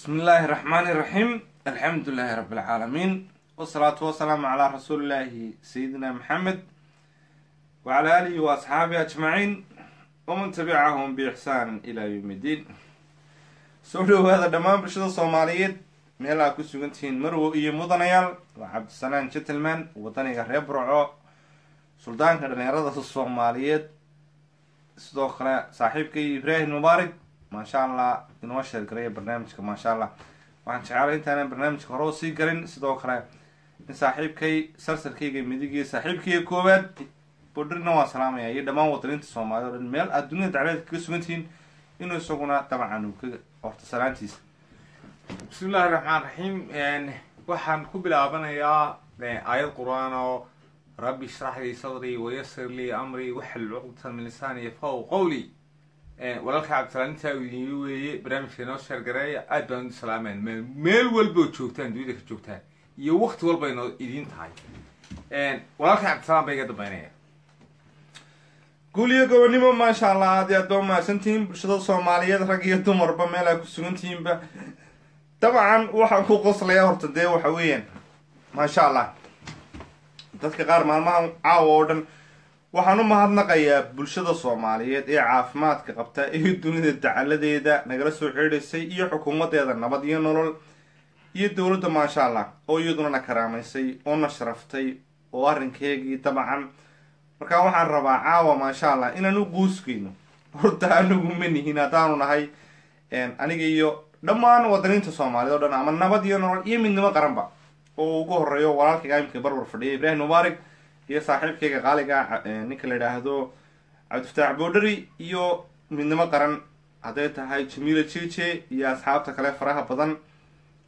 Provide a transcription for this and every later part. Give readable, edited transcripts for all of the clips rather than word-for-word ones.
بسم الله الرحمن الرحيم. الحمد لله رب العالمين، والصلاة والسلام على رسول الله سيدنا محمد وعلى آله وأصحابه أجمعين ومن تبعهم بإحسان إلى يوم الدين. سولو هذا دمان برشد الصوماليات ميلا كسوغنتين مرو إيه مدنيال وعبد السلام جتلمان وطني غريب رعو سلطان كان يرضى الصوماليات صدوق صاحبكي إبراهيم مبارك ما شاء الله inoo sheergareeya barnaamijka maasha allah. waxaan jeclay intaanan barnaamijka hore sii galin sidoo kale in saaxiibkay sarsalkayga midigii saaxiibkayga koowaad bodrina waan salaamaya iyo dhammaan wadaniinta Soomaaliya oo dhan meel aad dunida dacwada kaga sugantihiin inuu isaguna dabcan uu ka horta salaantiisa. bismillaahi raxmaani raxiim. waxaan ku bilaabanayaa aayad quraan oo rabbi ishrax li sadri wayassir li amri wahlul 'uqdatan min lisani yafqahu qawli. walaalka cabdisalaan intaa uu idin weeye barnaamijka inoo sheergareeya aad baan u salaameen meel walba oo joogtaan dunida ka joogtaan iyo waqti walba inoo idin tahay. walaalka cabdisalaan baa iga dambeynaya. guul iyo gobonimo maasha allah. aad iyo aad baa umahadsantihiin bulshada Soomaaliyeed rag iyo dumarba meel ay ku sugantihiinba. dabcan waxaan ku qoslayaa horta dee waxa weeyaan maasha allah dadka qaar maalmahan caawa oo dhan waxaan u mahadnaqayaa bulshada Soomaaliyeed ee caafimaadka qabta ee dunida dacaladeeda nagala soo xiriirisay iyo xukuumadeeda nabad iyo nolol iyo dawladda maasha allah oo iyaduna na karaamaysay oo na sharaftay oo arrinkeegii dabcan markaa waxaan rabaa caawa maasha allah inaan u guuskeyno horta anagu manihin haddaanu nahay aniga iyo dhammaan wadaniinta Soomaaliyeed oo dhan ama nabad iyo nolol iyo midnimo qaranba oo ugu horeeyo walaalkayga imka barbar fadhiya Ibraahim Mubaarak iyo saaxiibkayga qaaliga ninka la yiraahdo Cabdifataax Boodhari iyo midnimo qaran haday tahay Jamiila Jeje iyo asxaabta kale faraha badan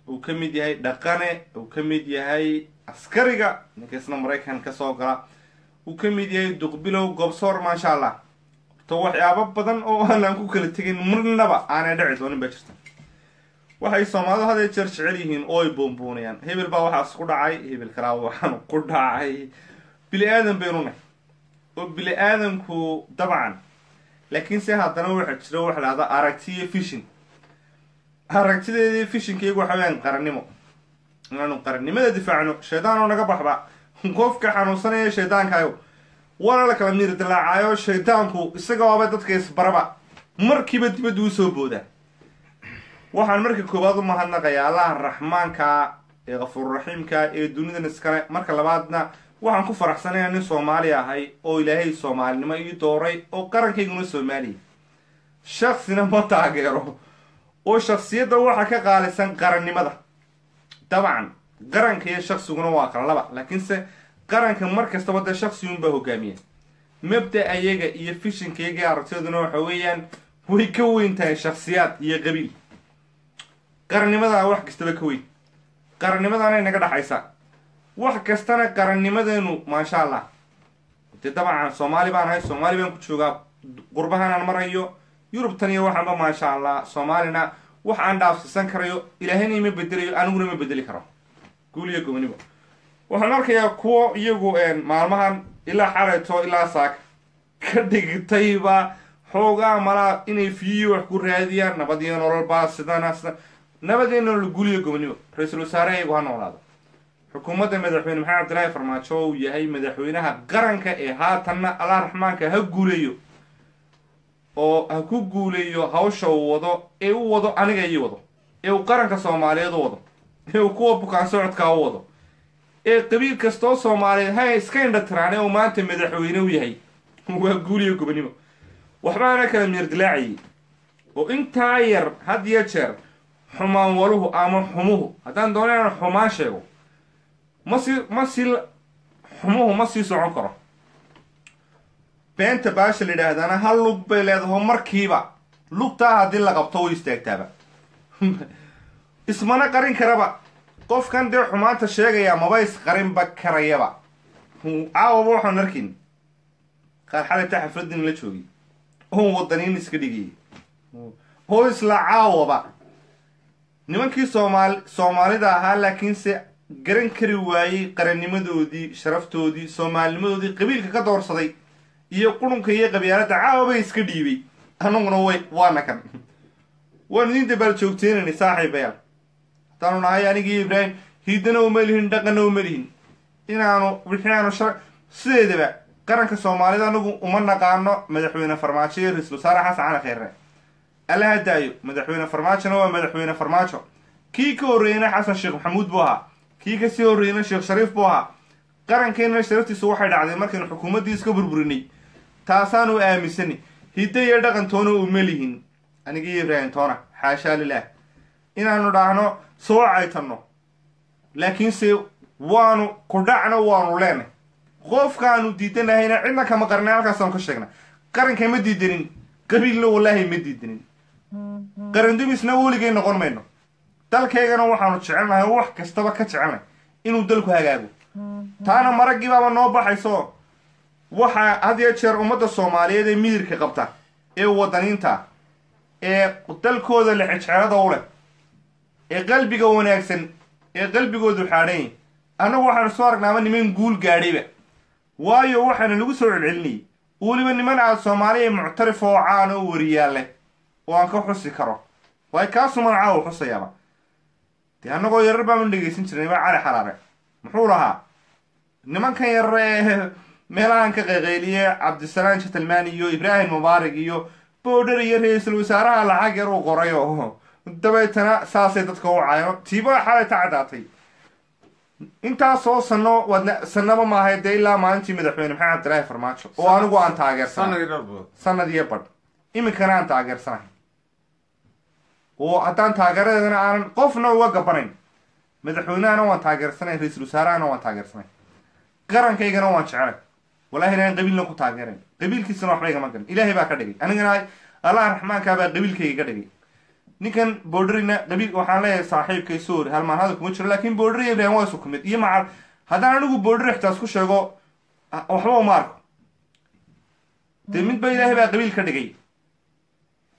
uu ka mid yahay dhaqane uu ka mid yahay askariga ninka isna Mareykan ka soo gala uu ka mid yahay duqbilow gobsoor maasha allah. to waxyaabo badan oo aan ku kala tagin marnaba aan dhici doonin ba jirta. waxay Soomaalidu haday jeer jecel yihiin oo ay boomboonayaan hebel baa waxaas ku dhacay hebel kala waxaan ku dhacay bili aadan beeruna oo bili aadanku dabcan laakiin se haddana waxa jira wax la hada aragtiye fishing aragtideedii fishingkeegu waxa weeyaan qarannimo inaanu qarannimada difaacno shaydaan oo naga baxba qofka xanuunsanaya shaydaankaayo wala la kala miir dilaacayo shaydaanku isaga waaba dadka isbaraba markiiba dibadda u soo booda. waxaan markii koobaad u mahadnaqayaa allaha raxmaanka ee ghafuur raxiimka ee dunida iskale. marka labaadna waxaan ku faraxsanayaa nin Soomaali ahay oo ilaahay Soomaalinimo ii dooray oo qarankayguna Soomaaliya shakhsina ma taageero oo shakhsiyadda waxa ka qaalisan qarannimada. dabcan qaranka iyo shakhsiguna waa kala laba laakiinse qaranka markasta wada shakhsiyuun baa hogaamiya. mabda ayaga iyo fishinkayga aragtiduna waxa weeyaan way ka weyn tahay shakhsiyaad iyo qabiil. qarannimada wax kastaba ka weyn qarannimadana inaga dhaxaysa wax kastana qarannimadeenu maasha allah. dabcan Soomaali baan ahay Soomaali baan ku joogaa qurbahan aan marayo Yurubtan iyo waxaanba maasha allah Soomaalina wax aan dhaafsiisan karayo ilaahayna ima bedelayo aniguna ma bedeli karo. guul iyo gobonimo. waxaan arkayaa kuwo iyagu maalmahan ilaa xalayto ilaa saaka ka dhigtayba xoogaa malaa inay fiiyo wax ku raadiyaan nabad iyo nolol baa sidana nabad iyo nolol. guul iyo gobonimo. ra'iisul wasaaraha ha noolaado. xukuumadda madaxweyne maxamed cabdilaahi farmaajo uu yahay madaxweynaha qaranka ee haatanna allah raxmaanka ha guuleeyo oo ha ku guuleeyo hawsha uu wado ee uu wado aniga ii wado ee uu qaranka Soomaaliyeed u wado ee uu kuwa bukaan socodka u wado ee qabiil kastoo Soomaaliyeed ha iska indhatiraan oo maanta madaxweyne u yahay. waa guul iyo gobonimo. waxbaana kala miir dilaacay oo intaa yar had iyo jeer xumaan waluhu ama xumuhu haddaan doonayna xumaan sheego xumuhu ma sii socon karo. beenta baasha la yidhaahdana hal lug bay leedahay markiiba lugtaa haddii la qabto way istaagtaaba ismana qarin karaba. qofkan dee xumaanta sheegaya maba isqarinba karayaba. caawaba waxaan arkin qaar xalayta xafladin la joogay oo wadaniin iska dhigayay oo isla caawaba nimankii Soomaalida ahaa laakiinse garan kari waayey qarannimadoodii sharaftoodii Soomaalinimadoodii qabiilka ka doorsaday iyo qurunka iyo qabyaalada caawaba iska dhiibay anaguna waana kan waan idin dabaal joogteenani saaxiibayaal hadaanu nahay anigii ibraahim hiidana uma lihin dhaqanna uma lihin inaanu wixinaanu sideedaba qaranka soomaalida anagu uma naqaano madaxweyne farmaajo iyo ra-iisul wasaare xasan cali kheyre alla hadaayo madaxweyne farmaajona waa madaxweyne farmaajo kii ka horreeyena xasan sheekh maxamuud buu ahaa kii kasii horreeyena sheekh shariif buu ahaa qarankeenna sharaftiisu waxay dhacday markaynu xukuumaddii iska burburinay taasaanu aaminsanay hidda iyo dhaqantoona uma lihin anigii ibraahim toona xaashaa lilaah inaanu dhahno soo caytanno laakiinse waanu ku dhacno waanu leenay qofkaanu diidanahayna cidna kama qarnay halkaasaanu ka sheegna qaranka ma diidanin qabiilna wallaahi ma diidanin qarandumisna weligay noqon mayno dalkaygana waxaanu jecelnahay wax kastaba ka jecelnay inuu dalku hagaago taana maraggiibaaba noo baxayso waxaa had iyo jeer ummadda soomaaliyeed ee miyirka qabta ee wadaniinta ee dalkooda lexejceelada u leh ee qalbiga wanaagsan ee qalbigoodu xaadhanyay annagu waxaanu soo aragnaaba niman guul gaadhayba waayo waxaana lagu soo celcelinayay weliba niman aad soomaaliya muctarif oo caan oo wariyaal leh oo aan ka xusi karo waay kaasu magacaa u xusayaaba dee annagoo yarar baanu dhegaysan jirnay baa cali xaraare muxuu lahaa nimankan yarar ee meelahan ka qayqayliye cabdisalaam jatalmaani iyo ibraahim mubaarig iyo boodhar iyo ra-iisul wasaaraha lacag yar uu qoray oo dabeetana saasay dadka u cayno tiiba xalay ta caddaatay intaasoo sanaba maahay dee ilaa maalintii madaxweyne maxamed cabdilaahi farmaajo oo anigu aan taageersanahay sanad iyo badh iminkana aan taageersanahay oo haddaan taageeradeedana aanan qofna uga gabanayn madaxweynehana waan taageersanayn ra-iisul wasaarahana waan taageersanayn qarankaygana waan jecelay wallahi inaan qabiilna ku taageerayn qabiilkiisana waxba igama garan ilaahay baa ka dhigay anigana allah raxmaankaabaa qabiilkayga ka dhigay ninkan boodharina qabiil waxaan leeyahay saaxiibkay soori halmaan hadal kuma jiro laakiin boodhari ibrahim waa isu ku mid iyo macal haddaan anigu boodhari xitaas ku sheego waxba uma arko dee midba ilaahay baa qabiil ka dhigay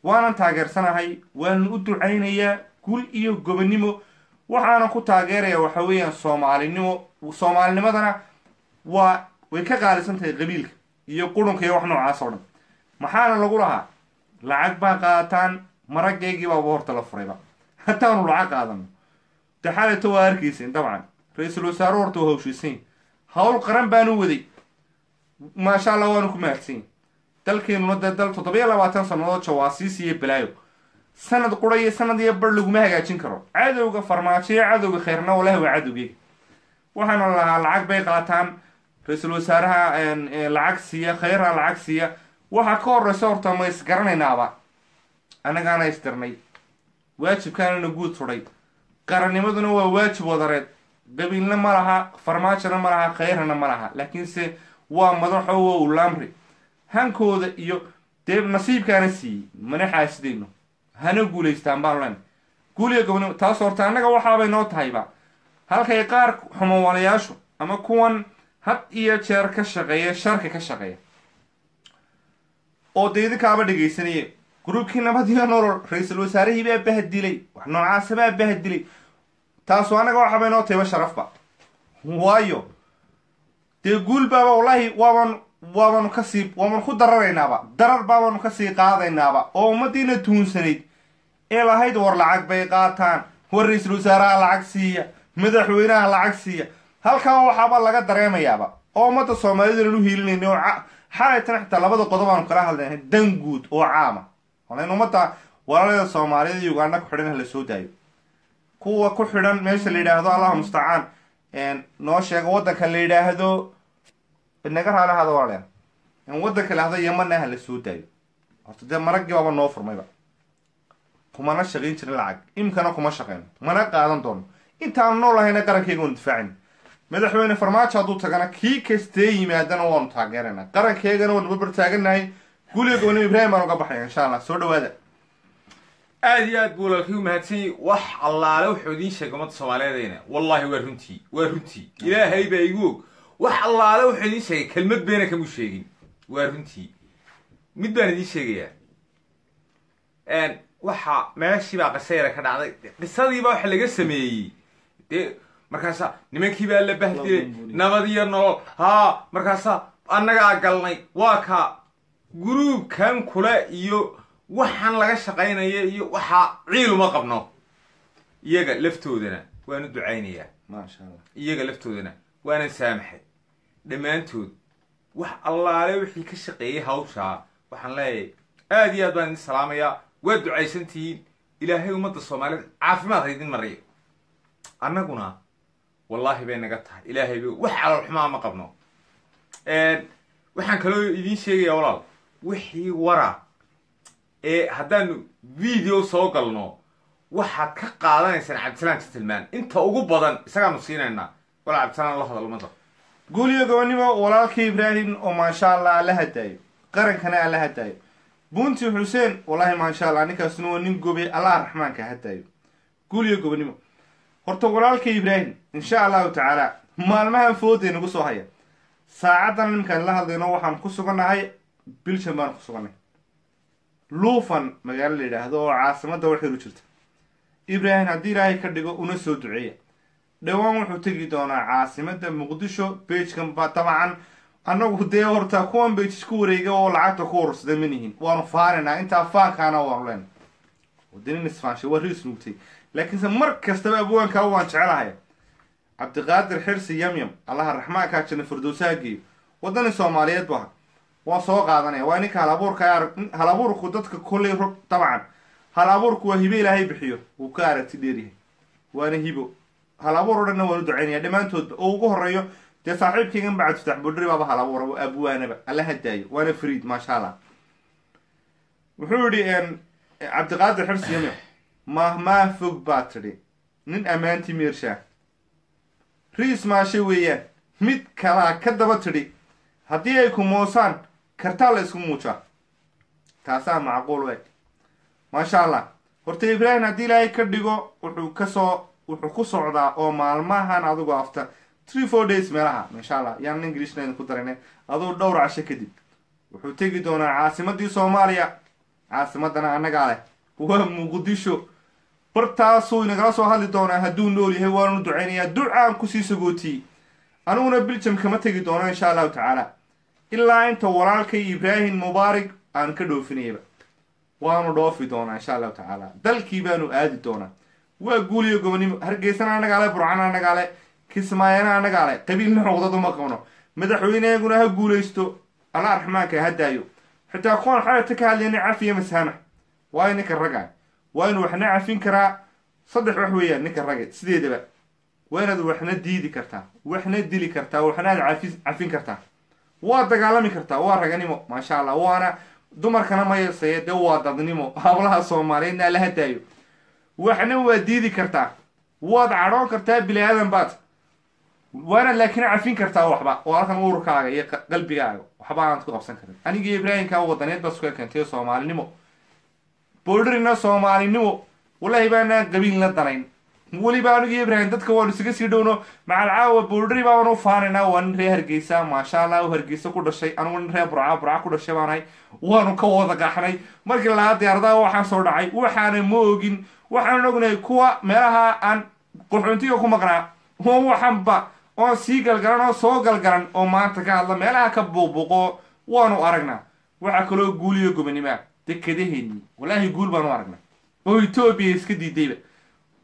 waanan taageersanahay waanan u ducaynayaa gul iyo gobonnimo waxaanan ku taageeraya waxa weeyaan soomaalinimadana way ka qaalisan tahay qabiilka iyo qurunka iyo wax noocaas oo dhan maxaana lagu lahaa lacag baa qaataan maraggaygii baaba horta la furayba hataanu lacag qaadano de xalayto waa arkaysin dabcan ra-iisul wasaare horta waa hawshiisanyi hawl qaran baanu waday maasha allah waanu ku mahadsanyi dalkeenuna dee dal 27 sannadood jawaasiis iyo balaayo sanad qura iyo sanad iyo bar laguma hagaajin karo cadowga farmaajo iyo cadowga kheyrna walahi waa cadowgeyga waxaana lahaa lacag bay qaataan ra-iisul wasaaraha lacag siiya kheyra lacag siiya waxaa ka horeysa horta ma isgaranaynaaba annagaana istirnay waajibkaanana guud suday qarannimaduna waa waajib wadareed qabiilna ma laha farmaajona ma laha kheyrana ma laha laakiinse waa madaxo waa ulaamri hankooda iyo dee nasiibkaana siiyey mana xaasidayno hana guulaystaan baanu lena guuliya gobonnimo taas horta annaga waxaabay noo tahayba halkay qaar xumawalayaashu ama kuwan had iyo jeer ka shaqeeya sharka ka shaqeeya oo dee idinkaaba dhegaysanaya gruubkii nabad iyo nolol ra-iisul wasaarihii baa bahadilay wax noocaasa baa bahadilay taasu annaga waxaabay noo tahayba sharafba waayo dee guul baaba wallaahi waabanu ku dararaynaaba darar baabaanu kasii qaadaynaaba oo ummadiina tuunsanayd ee lahayd war lacag bay qaataan war ra-iisul wasaaraha lacag siiya madaxweynaha lacag siiya halkaa waxaaba laga dareemayaaba oo ummadda soomaalidana u hiilinayna oo xalaytana xitaa labada qodob aanu kala hadlayna dan guud oo caama walain ummadda walaalada soomaaliyada iyo uganda ku xidhan hala soo daayo kuwa ku xidhan meesha la yidhaahdo allahu mustacaan noo sheega waddanka la yidhaahdo naga raalahaada walaal waddanka lahda yamana ha la soo daayo horta dee maraggii baaba noo furmayba kumana shaqayn jirin lacag imkana kuma shaqeyno mana qaadan doono intaanu nool lahayna qarankayga waanu difaacayna madaxweyne farmaajo hadduu tagana kii kastee yimaadana waanu taageeraynaa qarankeygana waanu barbar taaganahay guuliga gobonnimo ibraahim baan uga baxaya insha allah soo dhawaada aad iyo aad buu walaalkii u mahadsanyay wax allaale wuxuu idiin sheegay ummadda soomaaliyeedayna wallaahi waa runtii ilaahay baa igu og wax allaale wuxuu idiin sheegay kelmad beena kamuu sheegin waa runtii mid baan idiin sheegayaa waxa meeshiibaa qisayara ka dhacday qisadiiba waxa laga sameeyey dee markaasa nimankii baa la bahdilay nabad iyo nolol haa markaasa annagaa galnay waa ka guruubkan kule iyo waxaan laga shaqaynaya iyo waxaa ciil uma qabno iyaga laftoodana waanu ducaynayaa maasha allah iyaga laftoodana waanan saamaxay dhammaantood wax allaale wixii ka shaqeeyey hawshaa waxaan leeyahay aad iyo aad baan idin salaamayaa waa ducaysantihiin ilaahay ummadda soomaaliyeed caafimaad ha idin mariyo annaguna wallaahi bay naga tahay ilaahay bay wax calool xumaa ma qabno waxaan kaloo idiin sheegayaa walaal wixii wara ee haddaanu video soo galno waxaad ka qaadanaysaan cabdisalaan gentleman inta ugu badan isagaanu siinaynaa walaal cabdisalaan la hadal ummadda guuliyo gobonimo walaalkii ibraahim oo maasha allah alla hadaayo qarankana alla hadaayo bunti xuseen wallahi maasha allah ninkaasna waa nin gobe allah raxmaanka hadaayo guuliyo gobonimo horta walaalkii ibraahim insha allahu tacaala maalmahan fooday nagu soo haya saacadan nimankaan la hadlayno waxaan ku sugannahay biljan baan ku suganay luufan magaalo la yidhaahdo oo caasimada waxeedu jirta ibraahim haddii ilaahay ka dhigo una soo duceeya dhowaan wuxuu tegi doonaa caasimada muqdisho bejkan ba dabcan annagu dee horta kuwan bej isku wareega oo lacagta ku urursada manihin waanu faanaynaa intaa faankaana waanu leenay wadinin isfaanshay waa riis nuugtay laakiinse mar kastaba abwaankaa waan jecelahay cabdiqaadir xirsi yamyam allaha raxmaankaa jana firdowsaha geeyo wadani soomaaliyeed bu aha waan soo qaadanaya waa ninka hal abuurku dadka kolley rog dabcan hal abuurku waa hibe ilaahay bixiyo wuu ka aragti dheeryahay waana hibo hal abuur o dhanna waanu ducaynaya dhammaantoodba oo ugu horeeyo dee saaxiibkaygan bacad fatax budri baaba hal abuura abwaanaba alla hadaayo waana fariid maasha allah wuxuu yihi cabdiqaadir xirsi yamyam mahmaa fog baa tidhi nin ammaanti meershaa riis maashe weeyaan mid kalaa ka daba tidhi haddii ay ku moosaan kartaa la isku muujaa taasaa macquul we maasha allah horta ibraahim haddii ilaahay ka dhigo wuxuu ku socdaa oo maalmahan adigu after 3-4 days meelaha insha allah yaan englishna idinku darayne aduu dhowr casho kadib wuxuu tegi doonaa caasimadii soomaaliya caasimadana annagaa leh waa muqdisho bartaasuu inagala soo hadli doonaa hadduu nool yahay waanu ducaynayaa ducaan kusii sagootiyey aniguna biljam kama tegi doono insha allahu tacaala ilaa inta walaalkay ibraahim mubaarig aan ka dhoofinayaba waanu dhoofi doonaa insha allahu tacaala dalkii baanu aadi doonaa waa guuliyo gobonimo hargeysana anagaale burcana anagaale kismaayana anagaale qabiilna cuqdad uma qabno madaxweyneheguna ha guulaysto alla raxmaanka hadaayo xitaa kuwan xalata ka hadlayna cafiya masaamax waa ninka ragga waa inu waxna cafin karaa 3 wax weeyaan ninka ragga sideedaba waa inaad waxna diidi kartaa waxna dili kartaa waxna aad cafin kartaa waa dagaalami kartaa waa raganimo maasha allah waana dumarkana ma yeesay dee waa dadnimo hablaha Soomaaliyeedna la hadaayo waxna waa diidi kartaa waad cadhoon kartaa bini aadan baad waana laakiin cafin kartaa waxba oo halkan uurkaaga iyo qalbigaaga waxba aan ku qabsan karin aniga ibraahim ka wadaneed bas ku keentay Soomaalinimo boodrina Soomaalinimo wallahi baana qabiil la danayn wali baa aniga ibraahim dadka waan isaga sii dhowno macal caawa boodri baan u faanayna waan reer Hargeysa maasha Allah Hargeysa ku dhashay anigu reer Burca ku dhashay baanay waanu ka wada qaxnay markii la diyaarada waxaan soo dhacay waxaan ma ogin waxaan ognay kuwa meelaha aan qoxoontiga ku maqnaa oo waxanba oo sii galgaran oo soo galgaran oo maanta ka hadla meelaha ka buuqbuqo waanu aragnaa waxa kaloo guuliyo gobonimo dekadaheeni wallahi guul baanu aragnaa oo Itoobiya iska diidayba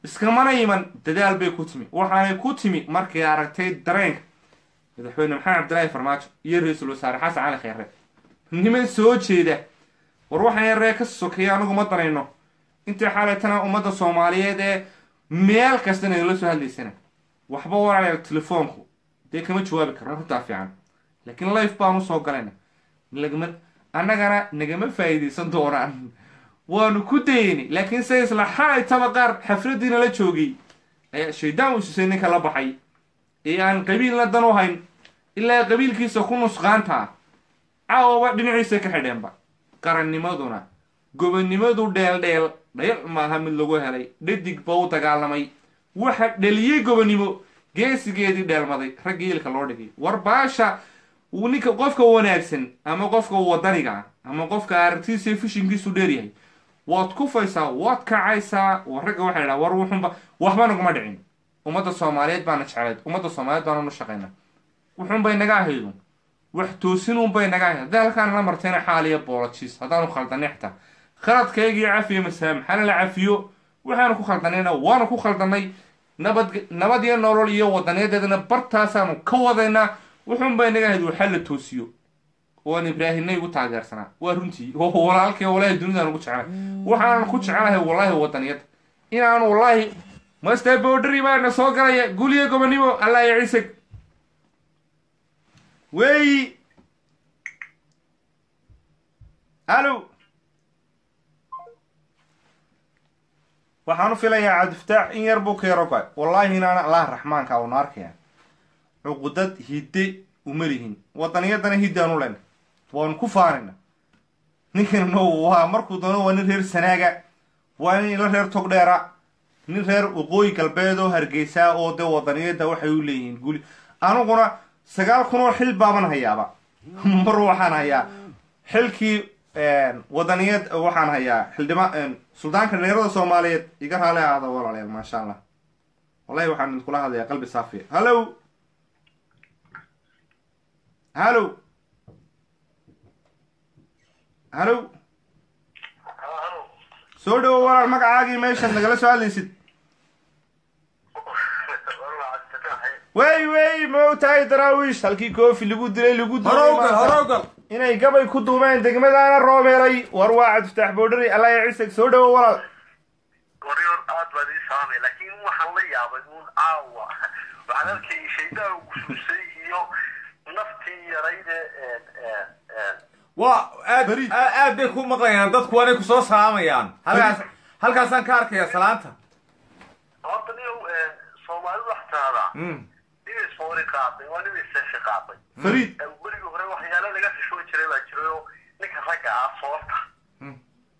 iskamana iman dadaal bay ku timi waxaanay ku timi markay aragtay dareenka madaxweyne maxamed cabdilaahi farmaajo iyo ra'iisul wasaare xasan cali khayre niman soo jeeda war waxaan yaree ka sokeeya anigu ma danayno inta xaalatana ummadda Soomaaliyeed ee meel kasta inay la soo hadlaysana waxba waraaya telefoonku dee kama jawaabi karno runtaa fiican laakiin live baanu soo galayna annagana nagama faa'iideysan doonaan waanu ku dayni laakiin say isla xaay tabaqaar xafradiina la joogay ayaa shaydaan u susay ninka la baxay ee aan qabiil la dan u hayn ilaa qabiilkiisa ku nusqaanta caawa dhinaciisa ka xidheenba qarannimaduna gobonnimadu dheel maaha mid lagu helay dhadig baa u dagaalamay waxa dhaliyey gobonnimo geesigeedii dheelmaday raggii ilka loo dhigay war baasha ninka qofka wanaagsan ama qofka wadaniga ama qofka aragtiisa fishinkiisu dheeryahay waad ku faysaa waad kacaysaa war ragga waxay dhahaa war wuxunba waxba naguma dhicin ummadda Soomaaliyeed baana jecelayd ummadda Soomaaliyeed baana u shaqaynaa wuxun bay naga ahaydun wax toosin bay naga ahayd dalkan la martayna xaaliya boolajis hadaan khaldan ixta khaladkayga cafiyo masaam xal la cafiyo waxaanu ku khaldanayna waanu ku khaldanay nabad iyo nolol iyo wadaniyadeedana bartaasaanu ka wadaynaa wuxuun bay naga ahayd waxaa la toosiyo waan ibraahimna igu taageersanaa waa runtii walaalkay wallaahi dunidaan ugu jeclay waxaan ku jecelahay wallaahi wadaniyada inaan wallaahi master boundary baana soo galaya guliya gobonimo allah ya ciise wey hallo waxaan u filayaa cabdifataax in yar buu ka yaro go-ay wallaahi inaana allah raxmaanka una arkaya cuqudad hidde uma lihin wadaniyadana hiddaan u lena waanu ku faanayna ninkana waa markuu doono waa nin reer sanaaga waa nin ila reer togdheera nin reer waqooyi galbeed oo hargeysaa oo dee wadaniyada waxay u leeyihiin guli aniguna 9 kun oo xil baaban hayaaba mar waxaan hayaa xilkii wadaniyad waxaan hayaa xildhibaan suldaanka dheerada Soomaaliyeed iga raali aada walaalayaal ma sha Allah wallahi waxaan kula hadlayaa qalbi saafi hallo hallo hallo soo dhawo walaal magacaagii meeshan nagala soo hadlaysid way mootay daraawish halkii koofi lagu dilay هروقل inay gabay ku duubeen degmadaana roobeelay war waa Cabdifataax Boundary Allah ya ciise soo dhawo walaal warrior aad baa ii saamay laakiin waxaan la yaabay uun aawa waxaan arkay shaydaa ugu susay iyo naftii yarayde aad bay ku maqlayaan dadku waanay ku soo salaamayaan halkaasaan ka arkaya salaanta horta niyow Soomaalidu wax taada inay soori qaatay waa inay seeshi qaatay Fariid berigi hore waxyaalo laga xishoo jiray baa jirayo ninka ragga ah soorta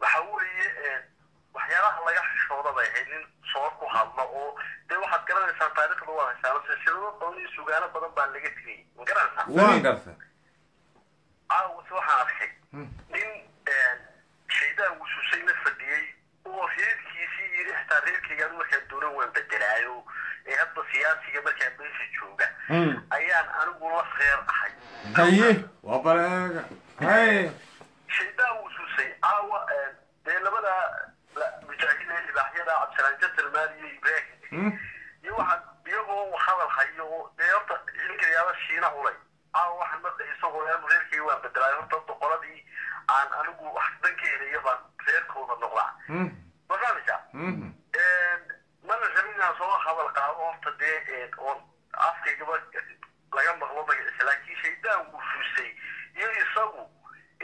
waxa weeye waxyaalaha laga xishooda bay ahayd nin soor ku hadla oo dee waxaad garanaysaa taariikhda waa haysaa silsilado badan iyo sugaano badan baa laga tegay ma garanaysaa waan gartay waxaan arkay nin shaydaan wususay la fadhiyey oo reerkiisii yiri xitaa reerkaygaan markaan doonan waan bedelaayo ee hadda siyaasiga markaan meesha jooga ayaan anigu la reer ahay haye waa baleega hay shaydaan wususay aawa dee labada mujaahidiin ilaahyada cabdisalaan jatalmaan iyo ibraahim iyo waxaan iyagoo hadal hayo oo dee horta xilkayaala shiina culay waxaan marka isagoo reerkii waan bedelay horta boqoladii aan anigu wax danka helaya baan reerkooda noqdaa barnaamijka mana rabinaan soo hadal qaado horta dee oon afkaygaba laga maqlo magaciisa laakiin shaydaan wuu fusay iyo isagu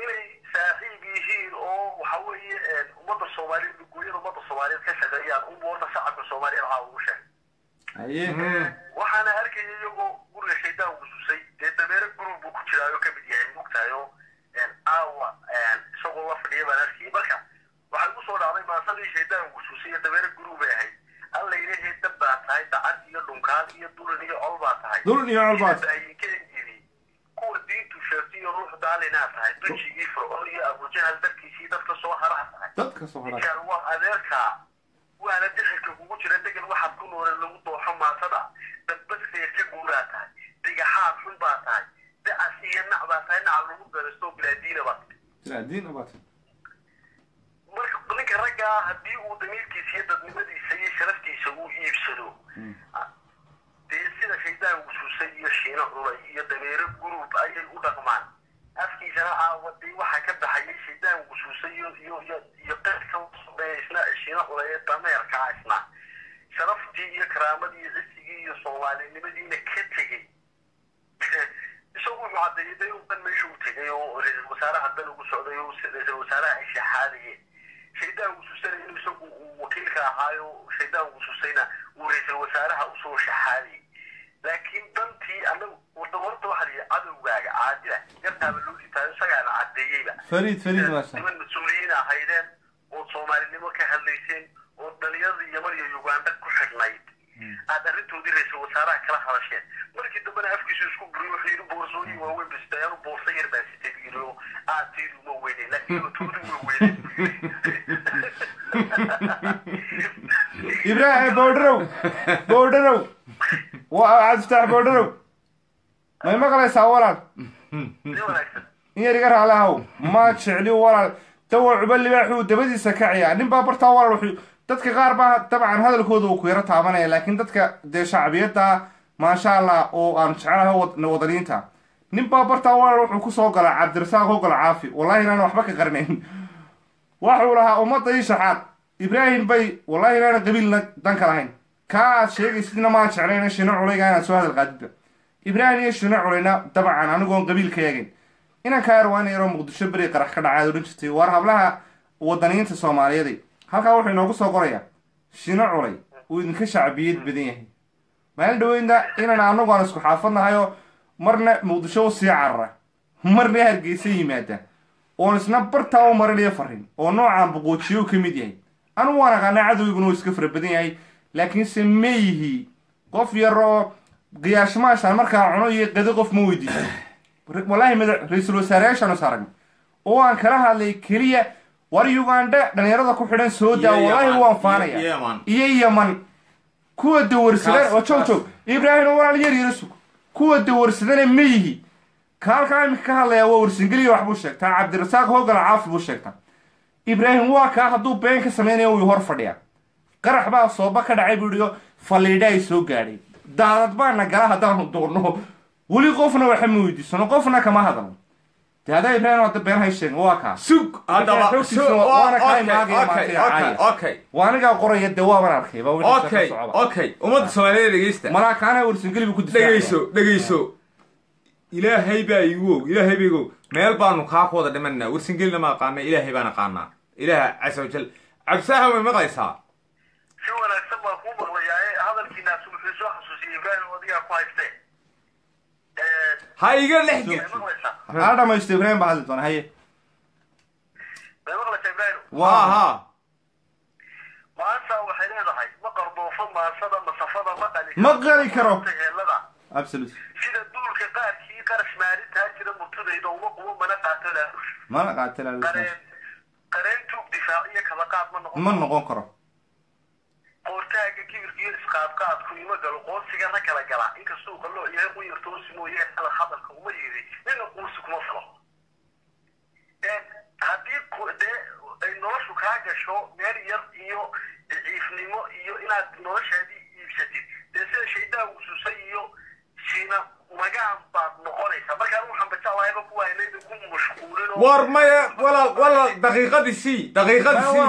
inay saaxiib yihiin oo waxa weeye ummadda Soomaaliyeed guryada ummadda Soomaaliyeed ka shaqeeyaan ummadda shacabka Soomaaliyeed waxa ugu sheegay waxaana arkay iyagoo guriga shaydaan wususay dee dameere gurub buu ku jiraayo ka mid yahay mugtayo aawa isagoo la fadhiya baan arkay marka waxay ku soo dhacday maasadii shaydaan wususay iyo dameere gurub bay ahayd alla ilaahay dab baa tahay dacad iyo dhunkaan iyo dulan iyo col baa tahay kuwa diintu sheegtay iyo ruux daalinaa tahay dujigii fircoon iyo abujahal darkiisii dadka soo haraa tahay ninkaan waa adeerkaa waana dixirka kugu jira degan waxaad ku noolay lagu dooxo maasada dadbadkeed ka guuraa tahay digaxaad xun baa tahay dacas iyo nac baa tahay nac lagu garasto bilaadiina baa marka ninka ragga haddii uu damiirkiisa iyo dadnimadiisa iyo sharaftiisa uu iibsado dee sida shaydaan wususay iyo shiina culay iyo dameero gurub ayay u dhaqmaan afkiisana aawadii waxaa ka baxayay shaydaan wususay iyo qeyrka isna shiina culay ee dameerkaa isna sharaftii iyo karaamadii iyo cisigii iyo soomaalinimadiina ka tegey isagu wuxuu caddeeyay day udan meesha u tegay oo ra-iisul wasaaraha dan ugu socday oo ra-iisul wasaaraha ay shaxaadayeen shaydaan wususayna inuu isagu uu wakiilka ahaayo shaydaan wususayna uu ra-iisul wasaaraha usoo shaxaadayay laakiin dantii anagu horta waxaa lihi cadowgaaga caadila gartaaba loo dhitaayo isagaana caddeeyeyba niman mas-uuliyiin ahaydeen oo soomaalinimo ka hadlayseen oo dhalinyarada yaman iyo uganda ku xidhnayd aad arrintoodii ra-iisul wasaaraha kala hadasheen markii dambena afkiisu isku buriyo wuxuu yidhi boorsooyin waaweyn bistay anu boorsa yar baan sitay buu yidhi oo aad taydu uma weyneyn laakiin toodi uma weyneyn ibraahim boodharow waa Cabdifataax Boundary may maqlaysaa walaal in yar iga raalahaw ma jecli walaal tawa cuba libaaxuu dabadiisa ka ciyaa nin baa bartaa walaal wuxuu dadka qaar baa dabcan hadalkooda uu ku yaro taabanaya laakiin dadka dee shacbiyadda maasha allah oo aan jecelahay wadaniinta nin baa bartaa walaal wuxuu kusoo gala cabdirasaaq oo gala caafi wallahi inaan waxba ka qarnayn waxuu lahaa ummadda ii shaxaad ibraahim bay wallahi inaanan qabiilna danka lahayn kaa aad sheegaysidna maan jeclayna shino culayga inaad soo hadal qaadidba ibraahim iyo shino culayna dabcan anigoon qabiil ka eegin inaan kaa yarwaan yaroo muqdisho beri qarax ka dhacaad odhan jirtay waar hablaha wadaniyiinta soomaaliyeed halkaa wuxuu inoogu soo qorayaa shino culay uu idinka shacbiyad badan yahay maalin dhaweynna inaan anagu aan isku xaafadnahayoo marna muqdisho u sii carara marna hargeysa yimaada oon isna bartaa u marinayo farin oo noocaan boqoojiyo ka mid yahay anugu waan aqaanaa cadowguna uu iska fara badan yahay laakiinse ma yihi qof yar oo qiyaashmaashaan markaa cuno iyo qadi qof ma weydiiso wallaahi ra-iisul wasaareyaashaan is aragnay oo aan kala hadlay keliya war uganda dhalinyarada ku xidhan soo daa wallaahi waan faanaya iyo yaman kuwa dawarsadan oo joog ibraahim oo walaal yar sug kuwa dawarsadana ma yihi kaalkaa iminka ka hadlayaa waa warsangeliya wax buu sheegtaa cabdirasaaq hoogala caafi buu sheegtaa ibraahim waa kaa hadduu been ka sameynaya wuu hor fadhiyaa qarax baa sooba ka dhacay buu ihi faliidha ay soo gaadhay daadad baana gala haddaanu doonno weli qofna waxa ma weydiisano qofna kama hadalno dee haddaa ibraahim hadda been hay sheegin waa kaa sug waa anigaa qoraya dee waaban arkay okay ummadda soomaaliyeed dhegeysta malaa kaana warsangeli buu ku dhegeyso ilaahay baa igu og meel baanu kaa ku wada dhimanaa warsangelina ma aqaana ilaahay baan aqaanaa ilaah casa wajal cabsaaha way maqlaysaa si wanaagsan baan kuu maqlayaa hadalkiinaas wuxuu soo xasuusiyey ibraahim adigaa ku haystee ha iga lex ha dhamaysto ibraahim baa hadli doona haye may maqlaysaa ibraahim ha maanta waxay leedahay ma qardoofo maasada masafada ma qali karo absolute sida duulka qaarkii qarash maalintaa jira murtadayda uma qubo mana qaatala qareen tuug difaac iyo kala qaad ma noqon karo qoortaaga kibirka iyo isqaadqaadku ima galo qoonsiga na kala gala inkastuu qaloo yahay u yartoosi mooyee kala hadalka uma yiri nina quusi kuma falo haddii dee ay noloshu kaa gasho meel yar iyo daciifnimo iyo inaad noloshaadii iibsatid dee sida shaydaan ususay iyo siina magaan baad noqonaysaa markaan waxaan bajaalahayba kuwaanayda ku mashquulin war maya walaal daqiiqadii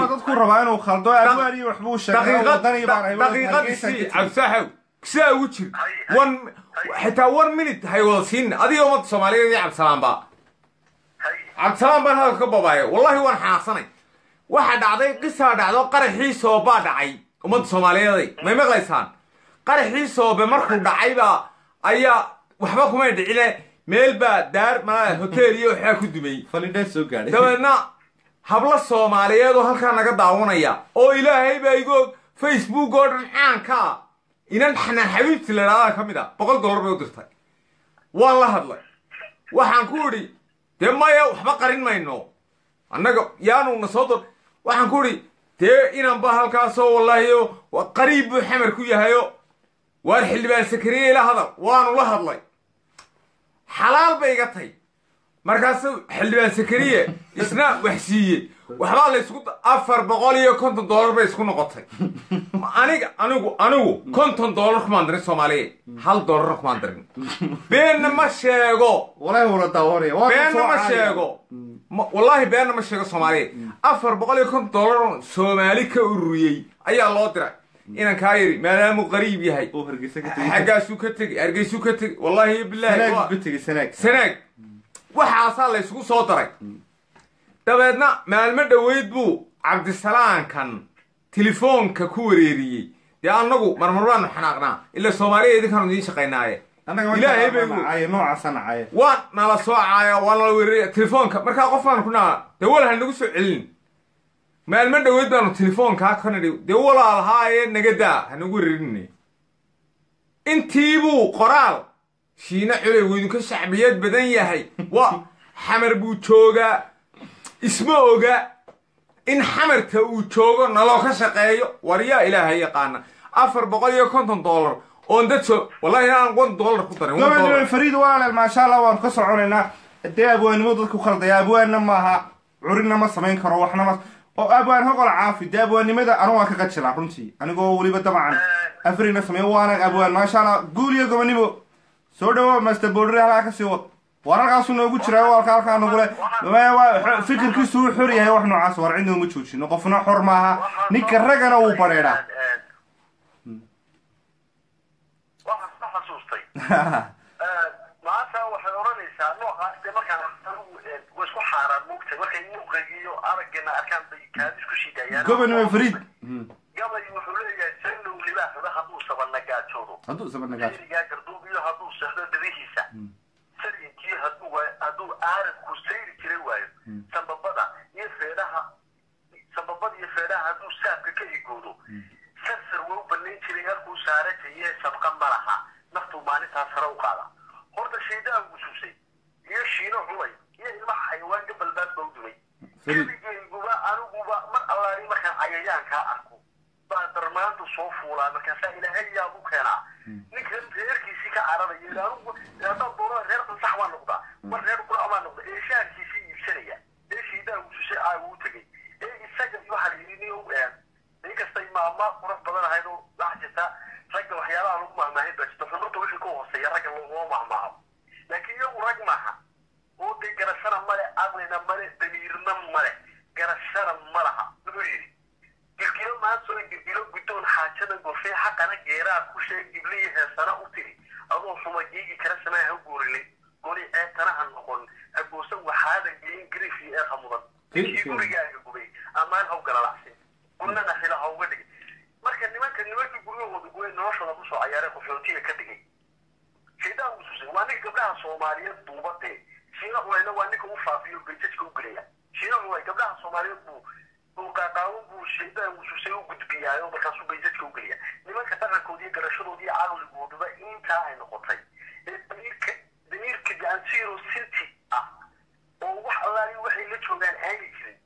dadku rabaa inuu khaldo abwaar iyo waxbuu sheegay daqiiqadii cabsaaxow sidaa ugu jir xitaa 1 minute hay wada siin adiga ummadda soomaaliyeed iyo cabdisalaan baan hadalka ka babaayo wallahi waan xanaaqsanay waxa dhacday qisaa dhacdo qaraxii soobaa dhacay ummadda soomaaliyeed may maqlaysaan qaraxii soobe markuu dhacayba ayaa waxba kumay dhicine meel baa daar malaa hotel iyo waxaa ku dumay falidha soo gaadhay dabeedna habla soomaaliyeed oo halkaa naga daawanaya oo ilaahay baa igu facebook oo dhan caanka inan xanaan xabiibti la idhahdaa ka mid a $100 bay u dirtay waan la hadlay waxaan ku idhi dee maya waxba qarin mayno annaga yaanuna soo dor waxaan ku idhi dee inanba halkaasoo wallaahi qariib buu xamar ku yahayo waar xildhibaan sakariye ila hadal waanu la hadlay xalaal bay iga tay markaasu xildhibaan sakariye isna wax siiyey waxbaa la isku $450 bay isku noqotay anigu $50 kumaan dirin soomaaliyeed $1 kumaan dirin beenna ma sheego beenna ma sheego wallaahi beenna ma sheego soomaaliyeed $450 soomaali ka ururiyey ayaa loo diray inaan kaa yiri maadaamuu qariib yahay xaggaasuu ka tegi hargeysuu ka tegi wallaahi bilaahi sanaag waxaasaa la isugu soo daray dabeedna maalmo dhoweyd buu cabdisalaankan telefoonka ku wareeriyey dee annagu marmar baanu xanaaqnaa ila soomaaliya idinkaanu idiin shaqaynaaye ilaahay bay waan nala soocaya waa nala weerariya telefoonka markaa qof baanu ku naa dee wal ha nagu soo celin maalmo dhoweyd baanu telefoonkaa ka nidhi dee walaalhaaye nagadaa ha nagu weerarinay intiibuu qoraal shiina culey wuu idinka shacbiyad badan yahay waa xamar buu joogaa isma oga in xamarka uu joogo naloo ka shaqeeyo war yaa ilaahay yaqaana $450 oon dad soo wallahi aan $1 ku darin fariid walaal maasha Allah waan ka soconaynaa dee abwaanimo dadku khaldaya abwaanna maaha curina ma samayn karo waxna ma oo abwaan hoqol caafi dee abwaannimada anu waan ka qajilaa runtii anigoo weliba dabcan afrina sameeyo waana abwaan maasha allah guul iyo gobonimo soo dhawo master boodhari halkaa kasii wad wararkaasu noogu jiraa walka halkaa nagule fikirkiisu uu xor yahay wax noocaas war cidna uma joojino qofna xor maaha ninka ragana wuu badheedhaa waxaan xasuustay maanta waxay oranaysaa noocaas dee markaan way isku xaaraan mugtay markay muuqagiyo aragana arkaan bay kaadis ku shidayaan gobonimo fariid gabay wuxuu leeyahay sannow libaaxda hadduu sabanagaajoodo garduub iyo hadduu sexdo dadihiisa sarinkii hadduu aaradku sayri jiray waayo sambabada iyo feedhaha hadduu saabka ka higoodo sarsar waa u banayn jiray halkuu saarataye sabqa ma laha naftuu maalintaas hare u qaada horta shaydaha gususay iyo shiino cunay iyo ilmaha xayawaanka balbaad ba u dumay keligeyguba aniguba mar allaali markaan cayayaankaa arko baa darmaanta soo fuulaa markaasaa ilaahay yaab u keenaa ninkan reerkiisii ka cararaya anigu haddaan doonada reer qansax baa noqdaa mar reer qurac baa noqda ee shaarkiisii iibsanaya ee shaydaha gususay caagu u tegay ee isaga waxaa la yidhi nin inkastay maama qurux badan ahayd oo wax jirta ragga waxyaalaha lagu mahmaahin baa jirta xubinta wixii ka hooseeya ragga laguma mahmaaho laakiin iyagu rag maaha oo dee garashana male aqlina male damiirna male garashana ma laha wuxuu yidhi gilgilo maantoo gilgilo guddoon xaajada gofee xaqana geeraa ku sheeg gibliyi heesana u tiri adoo xuma geegi kala samee ha guurilay goli ceebtana ha noqon ha goosan waxaada geyin griif iyo eeqa mudan kii gurigaaga gubay ammaan haw galalacsin gurnana xila ha uga dhigay marka nimankii guryahooda guway noloshooda kusoo cayaaray qaxootiga ka dhigay shaydaha ususay waa ninka gabdhaha soomaaliyeed duubadee shiina culayna waa ninka u faafiyo bayjajka u gelaya shiina culay gabdhaha soomaaliyeed buu qaaqaawan buu shaydaha ususay u gudbiyaayo markaasuu bayjajka u geliya nimanka dhaqankoodi iyo garashadoodi iyo caqligoodaba intaa ay noqotay ee damiirka gacansiiro sinti ah oo wax allaali waxay la joogaan aani jirin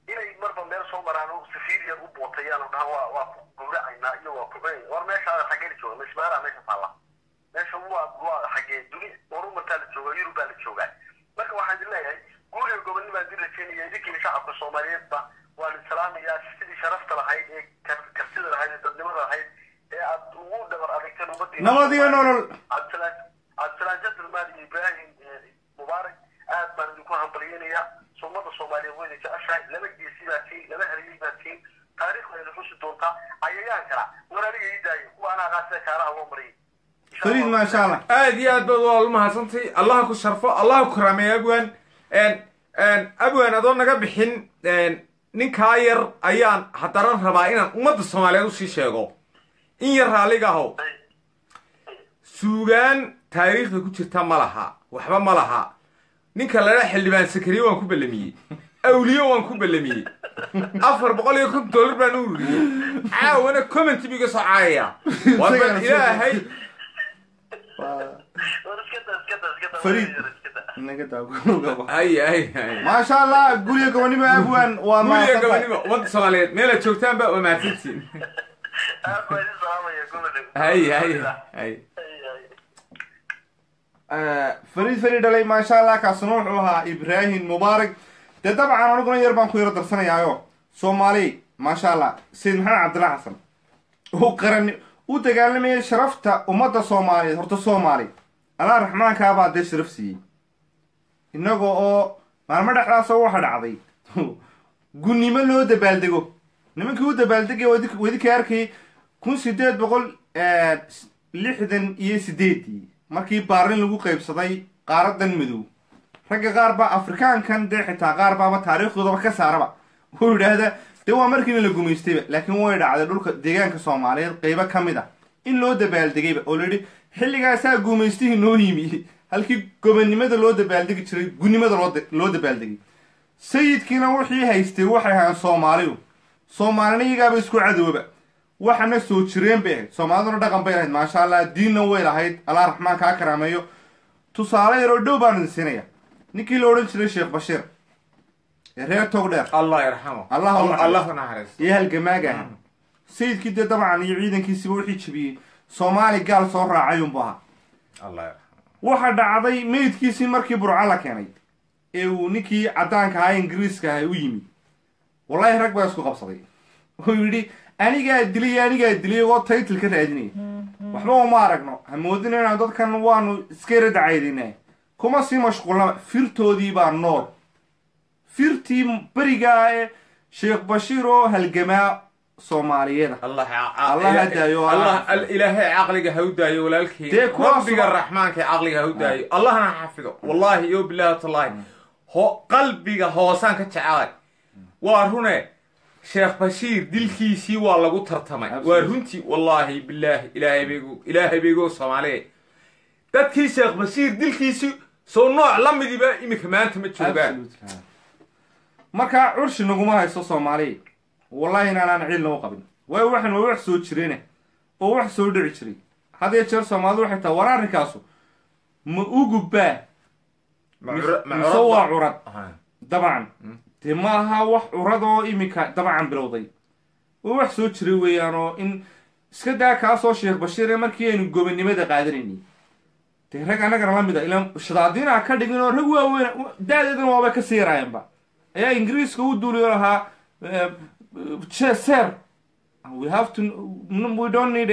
inay marba meel soo maraan oo safiir yar u bootayaan oo dhahaan waa ku gowracaynaa iyo waa ku cunay war meeshaada xaggee la jooga mismaara meesha taalla meesha waa xaggee duni horumartaa la joogaa yurubaa la joogaa marka waxaan idin leeyahay guuriga gobonnibaa idin rajeynaya idinkii shacabka soomaaliyeedba waan islaamayaa sidii sharafta lahayd ee kartida lahayd ee dadnimada lahayd ee aad ugu dhabar adagteen ummadii nabad iyo nolol cabdisalaan jadalmaan iyo ibraahim mubaarak aad baan idinku hambaliyeynayaa ummadda soomaaliyeed wayna jeceshahay laba geesi baa tiin laba haryey baa tiin taariikhda ayna xusi doontaa cayayaankana war aniga ii daayo kuwa anaa qaasida kaaraha loo mariyay fariid maasha allah aad iyo aad baad waa u mahadsantay allaha ku sharfo allaha ku karaameeya abwaan abwaan adoo naga bixin ninkaa yar ayaan haddana rabaa inaan ummadda soomaaliyeed usii sheego in yar raalliga ahow suugaan taariikhda ku jirta ma laha waxba ma laha ninka lala xildhibaan sakariye waan ku ballamiyey awliyo waan ku ballamiyey $450 baan u ururiyey caawana comment biga soo caayaya waa bal ilaahay fariid ay maasha allah guriga gobonnimo abwaan waa guriga gobonnimo wadda soomaaliyeed meelaad joogtaanba waa mahadsantiin fariid dhalay maasha allah kaasuna wuxuu ahaa ibraahim mubaarak dee dabcan aniguna yar baan ku yaro darsanayaayo soomaali maasha allah sayid maxamed cabdilla xasan uu qaran u dagaalamayay sharafta ummadda soomaaliyeed horta soomaali allah raxmaankaabaa dee sharaf siiyey inagoo oo maalmo dhexdaasoo waxa dhacday gunnimo loo dabaaldego nimankii u dabaaldegay wadi ka arkay 1868 markii baarin lagu qaybsaday qaaradan madow ragga qaar baa afrikaankan dee xitaa qaar baaba taariikhdoodaba ka saaraba wuxuu yidhaahdaa dee waa markiina la gumaystayba laakiin way dhacday dhulka deegaanka soomaaliyeed qaybo ka mid ah in loo dabaaldegayba oo layidhi xilligaasaa gumaystihii noo yimi halkii gobonnimada loo dabaaldegi jiray gunnimada loo dabaaldegay sayidkiina wixii haystay waxay ahaan soomaalidu soomaalina iyagaaba isku cadooba waxana soo jireen bay ahayd soomaaliduna dhaqan bay lahayd maasha allah diinna way lahayd allah raxmaan kaa karaameeyo tusaale yaroo dhow baan idin siinaya ninkii la odhan jiray sheekh bashiir ee reer togdheer allah yarxamo allah iyo halgamaaga aha sayidkii dee dabcan iyo ciidankiisiba wixii jabiyey soomaali gaal soo raacay unbu ahaa waxa dhacday meydkiisii markii burca la keenay ee uu ninkii caddaanka ahaa ingiriiska aha u yimi wallahi rag baa isku qabsaday oo yidhi anigaa dilay oo title ka raadinaya waxba uma aragno hamoodin inaan dadkan waanu iska yara dacaydinay kuma sii mashquulnaba firtoodii baa nool firtii berigaa ee sheekh bashiir oo halgamaa soomaaliyeeda ilaahay caqliga ha u daayo walaalkii rabbiga raxmaanka caqliga ha u daayo allahna xafido wallahi iyo bilaahi tallahi qalbiga hoosaan ka jecelay waa rune sheekh bashiir dilkiisii waa lagu tartamay waa runtii wallahi bilaahi ilaahay beego soomaaliya dadkii sheekh bashiir dilkiisii soo nooc la midiba iminka maanta ma joogaan markaa curshi naguma haysto soomaaliya wallahi inaanaan ciilna u qabin waayo waxan waa wax soo jirayna oo wax soo dhici jiray hadee jeer soomaalidu waxay tahay war arrinkaasu ma u gubbaa mise waa curad dabcan dee ma aha wax curad oo iminka dabcan bilowday oo wax soo jiray weeyaan oo in iska daa kaasoo sheekh bashiir ee markii aynu gobonnimada qaadanayni dee rag annagana la mid a ilaan shadaadiina ka dhigin oo rag waaweyn da-deedana waaba ka sii yaraayeenba ayaa ingiriiska u duuliyo lahaa sir we have to we don't need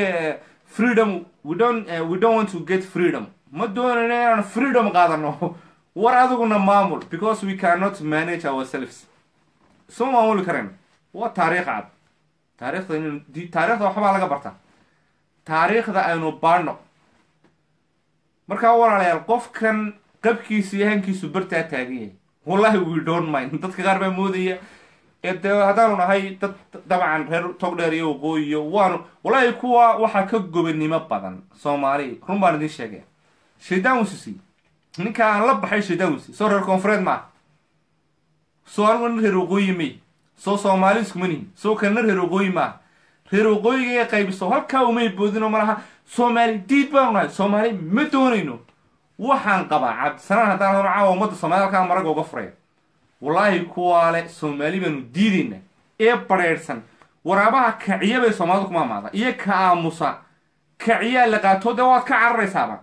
freedom we don't want to get freedom ma doonayna inaan freedom qaadano war adiguna maamul because we cannot manage ourselves soo maamuli karen waa taariikh cad taariikhda waxbaa laga bartaa taariikhda aynu baadhno markaa walaalayaal qofkan qabkiisa iyo hankiisu bartaa taagan yahay wallahi we don't mind dadka qaar baa moodaya de haddaanu nahay dad dabcan reer togdheer iyo waqooyi iyo waanu wallahi kuwa waxaa ka gobonnimo badan soomaali run baan idiin sheegaya shaydaan wusisi ninka aan la baxay shaydaan wusisi soo reer koonfureed maaha soo anigu nin reer waqooyi may soo soomaali iskuma nihin soo kalena reer waqooyi maaha reer waqooyiga ee qaybiso halkaa umay boodino malaha soomaali diid baanu nahay soomaali ma doonayno waxaan qabaa cabdisanaan haddaan hono caawa ummadda soomaalida halkaa maraga uga furaya wallaahi kuwaale soomaali baanu diidayna ee badheedhsan waraabaha kaciya bay soomaalidu kuma amaada iyo ka aamusa kaciyaa la qaato dee waad ka cararaysaaba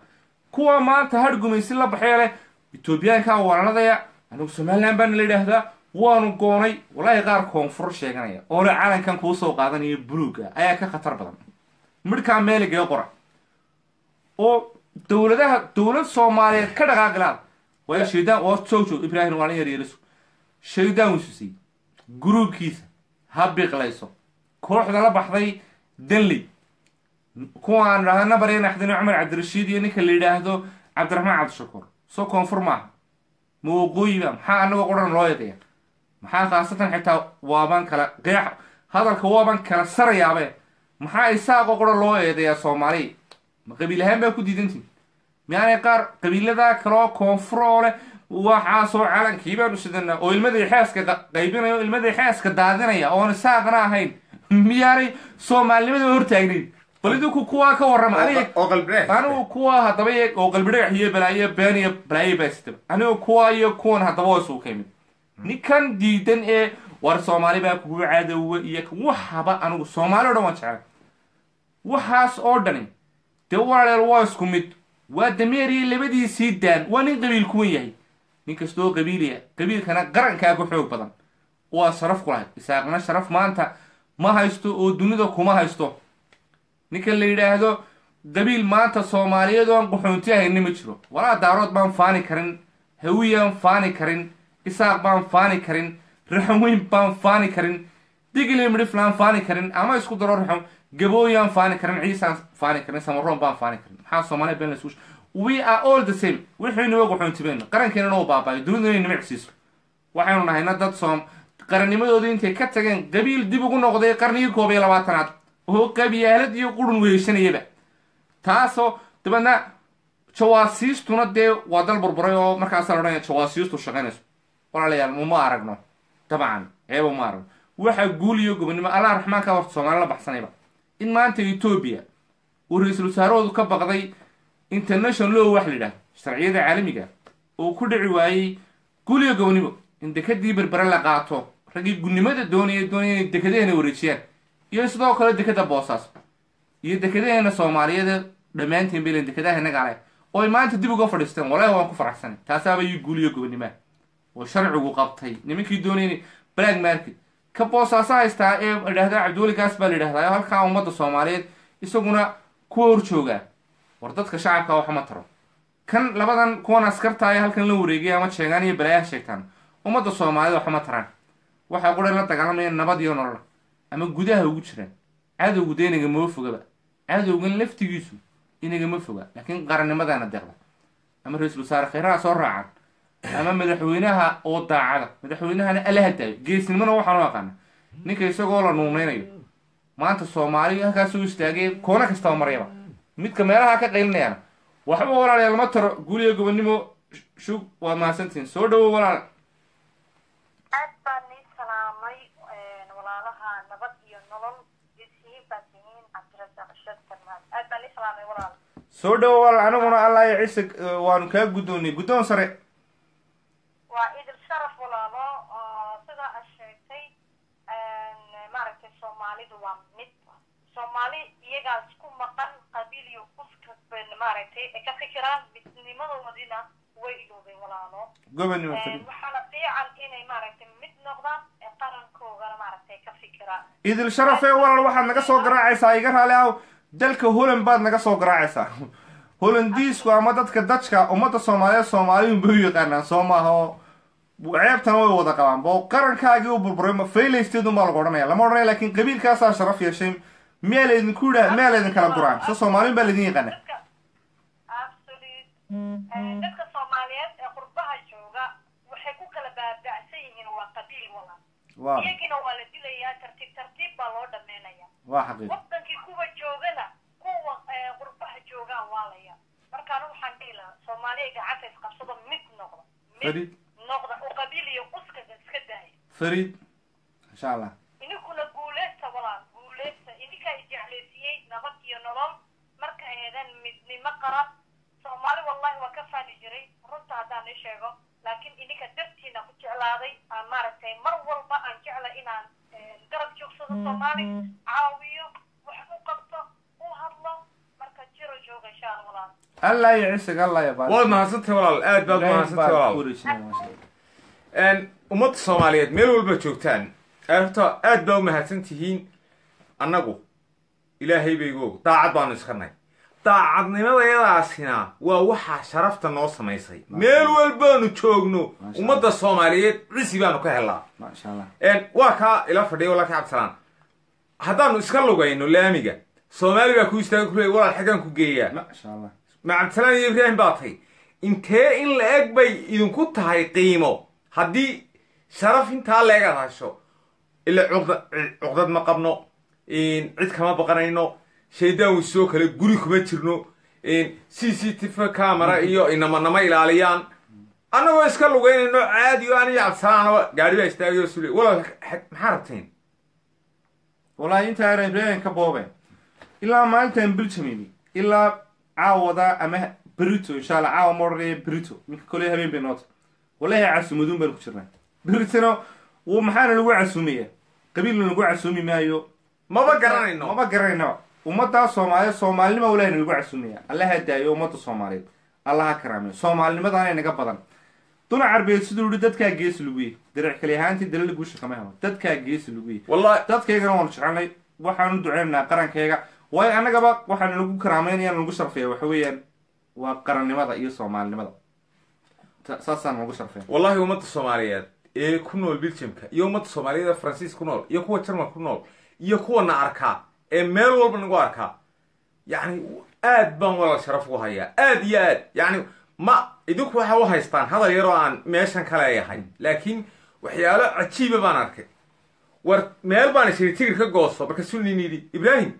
kuwa maanta hargumaysi la baxee leh etoobiyaankaa walanadaya anigu somalilan baana la yidhaahdaa waanu goonay wallaahi qaar koonfur sheeganaya oo le calankan kuu soo qaadanayo buluuga ayaa ka khatar badan midhkaa meeligee qora oo dowlad soomaaliyeed ka dhaqaaqilaad waayo shaydaan oo joog ibraahim waalin yaryariso shaydaan wisusay gruubkiisa ha biqlayso kooxda la baxday danley kuwaan idhahda nabarya naxdino cumar cabdirashiid iyo ninka la yidhaahdo cabdiraxmaan cabdishakuur soo koonfur maaha ma waqooyiba maxaa anagoo qoran loo eedaya maxaa khaasatan xitaa waaban kala qeex hadalka waaban kala sarayaabe maxaa isaaqoo qoran loo eedayaa soomaaliya ma qabiil ahaan baa ku diidantiin miyaanay qaar qabiiladaa kaloo koonfur oo leh waxaasoo calankii baanu sidanaa oo ilmaday xeeska qaybinaya oo ilmaday xeeska daadinaya oon isaaqna ahayn miyaanay soomaalinimada hortaagnayn bal idinku kuwaa ka warrama anigu kuwaa haddaba oo qalbidhagax iyo balaayo been iyo balaayo baasitaba anigu kuwaa iyo kuwan haddaba waa isugu ka yimid ninkan diidan ee war soomaali baa kugu cadowa iyo waxaba anigu soomaali o dhan waan jeclay waxaas oo dhani dee walaaleel waa isku mid waa dameeriya labadiisii daan waa nin qabiil kuwan yahay nin kastoo qabiiliya qabiilkana qarankaa ku xoog badan waa sharaf ku lahayd isaaqna sharaf maanta ma haysto oo dunida kuma haysto ninkan la yidhaahdo qabiil maanta soomaaliyeed oo aan qaxoonti ahayna ma jiro walaa daarood baan faani karin hawiyaan faani karin isaaq baan faani karin raxanweyn baan faani karin digli midhiflaan faani karin ama isku daro raxan gabooyaan faani karin ciisaan faani karin samaroon baan faani karin maxaa soomaaliya been laysugu we are all the same wixaynuwa qaxoontibeyno qarankeennana u baabaayo dunida inay nimicsiiso waxaynu nahayna dad qarannimadoodii intay ka tageen qabiil dib ugu noqday qarnigii 21aad oo qabyaalad iyo qurun weeshanayaba taasoo dabeedna jawaasiistuna dee waa dal burburay oo markaasaa la odhanaya jawaasiistu shaqaynayso walaalayaal muma aragno dabcan eeba uma aragno waxa guul iyo gobonnimo allah raxmaanka horta soomaali la baxsanayba in maanta etoobiya uu ra-iisul wasaarahoodu ka baqday international law wax la yidhahdo sharciyada caalamiga oo ku dhici waayey guul iyo gobonnimo in dekadii berbere la qaato raggii gunnimada doonaya inay dekadaheena wareejiyaan iyo sidoo kale dekada boosaas iyo dekadaheena soomaaliyeed dhammaantiin baylen dekadaha inaga leh oo ay maanta dib uga fadhiisteen walahi waan ku faraxsanay taasaaba ii guul iyo gobonnimoa oo sharcigu qabtay nimankii doonayay black market ka boosaaso haystaa ee idhaahda cabdiweli gaas baa la yidhahdaa halkaa ummadda soomaaliyeed isaguna kuwa hor joogaa war dadka shacabka waxma taro kan labadan kuwan askarta ee halkan la wareegay ama sheegaan iyo balaayaha sheegtaan ummadda soomaaliyed waxma taraan waxay qura la dagaalamayaan nabad iyo nolol ama gudaha ugu jiraan cadowgu inagama fogaba cadowgan laftigiisu inagama foga laakiin qarannimadana deeqda ama ra-iisul wasaare khayraha soo raacan ama madaxweynaha oo daacada madaxweynahana ala hadaayo geesnimona waxaan u aqaana ninka isagoo la nuunaynayo maanta soomaali halkaas u istaagay koona kastaba maryaba midka meelaha ka qaylinayaan waxba walaalayaal ma taro guuliyo gobonnimo shug waad mahadsantihiin soo dhawow walaal aad baan nii salaamay walaalaha nabad iyo nolol isihiin baad tihiin cabdirasaaq shadkarmaad aad baan nii salaamay walaal soo dhawow walaal aniguna allah iyo ciise waanu kaa guddoonnay guddoon sare waa idil sharaf walaalo sida aad sheegtay maaragtay soomaalidu waa mid soomaali iyagaas ku maqan qabiil iyo qofka maaragtay ay ka fikiraan midnimadoodina way iloobeen walaalo gobonnimo waxaana fiican inay maaragtay mid noqdaan ee qarankoogana maaragtay ka fikiraan idil sharafee walaal waxaad naga soo garaacaysaa iga raali aw dalka holland baad naga soo garaacaysaa holandiisku ama dadka dajka ummadda soomaaliyeed soomaaliyun bay u yaqaanaan soo maaha oo ceebtana way wada qabaan bo qarankaagii u burburay faylaysteedun baa lagu odhanaya lama odhanaya laakiin qabiilkaasaa sharaf yeeshay miyaa laydinku yidhaha miyaa laydin kala guraan so soomaaliyun baa laydin yaqaana dadka soomaaliyeed ee qurbaha jooga waxay ku kala baabacsan yihiin waa qabiil walaal iyagina waa la dilayaa tartiib baa loo dhameynaya waa xaqiiq wadankii kuwa joogana kuwa qurbaha joogaan waalaya markaana waxaan dhihi lahaa soomaaliya gacanta isqabsado mid noqda mid noqda oo qabiil iyo uskaga iska daaya fariid insha allah ininkuna guuleysta walaal guuleysta idinkaa ijecleysiiyey nabad iyo nolol marka eedan midnimo qaran soomaali wallahi waa ka faani jiray runta haddaan ii sheego laakiin idinka dartiina ku jeclaaday aan maaragtay mar walba aan jecla inaan garab joogsado soomaali caawiyo wax u qabto u hadlo marka jiro jooga insha allah walaal allah iyo ciisiga allah ya waad mahadsantahay walaal aad baad mahadsantahay walaal ummadda soomaaliyeed meel walba joogtaan horta aad baa u mahadsan tihiin annagu ilaahay baygo daacad baanu iskanay daacadnimadayadaasina waa waxaa sharafta noo samaysay meel walbaanu joogno ummadda soomaaliyeed cisi baanu ka helnaa maasha allah waa kaa ila fadhiya walaalka cabdisalaan haddaanu iska lugayno laamiga soomaali baa ku istaaga kuley walaal xaggaan ku geeyaa maasha allah ma cabdisalaan iyo ibraahim baa tay intee in la eg bay idinku tahay qiimo haddii sharaf intaa leegaad hasho ila cuqdad ma qabno cid kama baqanayno shaydaan weysoo kale guri kuma jirno CCTV camera iyo inamanama ilaaliyaan annagoo iska lugeynayno caadi o aniyo cabdisalaanaba gaari baa istaagayo sule walaal maxaa rabteen wallahi intaa ibraahim ka boobeen ilaa maalintan biljamini ilaa caawada ama berito insha allah caawa ma odhanaya berito minka koley habeen bay noota wallahi casuumaduun baanu ku jirnaa beritona maxaana lagu casuumaya qabiilna lagu casuumi maayo maba garanayno ummaddaa soomaaliyeed soomaalinima walahina lagu casuumaya alla ha daayo ummadda soomaaliyeed alla ha karaameyo soomaalinimadaana naga badan duna carbeed siduu yihi dadkaa geesi lagu yihi daric kali ahaantii dalala guusha kama helo dadkaa geesi lagu yihi wallahi dadkaygana waanu jecelnay waxaanu duceynaynaa qarankayga waayo annagaba waxaana lagu karaameynaya lagu sharfeeya waxa weeyaan waa qarannimada iyo soomaalinimada saasaan lagu sharfeeya wallahi ummadda soomaaliyeed ee ku nool belgiumka iyo ummadda soomaaliyeed ee faransiis ku nool iyo kuwa jarmal ku nool iyo kuwana arkaa ee meel walba nagu arkaa yacni aad baan walaal sharaf ugu hayaa aad iyo aad yacni ma idinku waxa u haystaan hadal yaroo aan meeshan ka leeyahay laakiin waxyaalo cajiiba baan arkay war meel baan isiri tigir ka goosto markaasuu nin yidhi ibraahim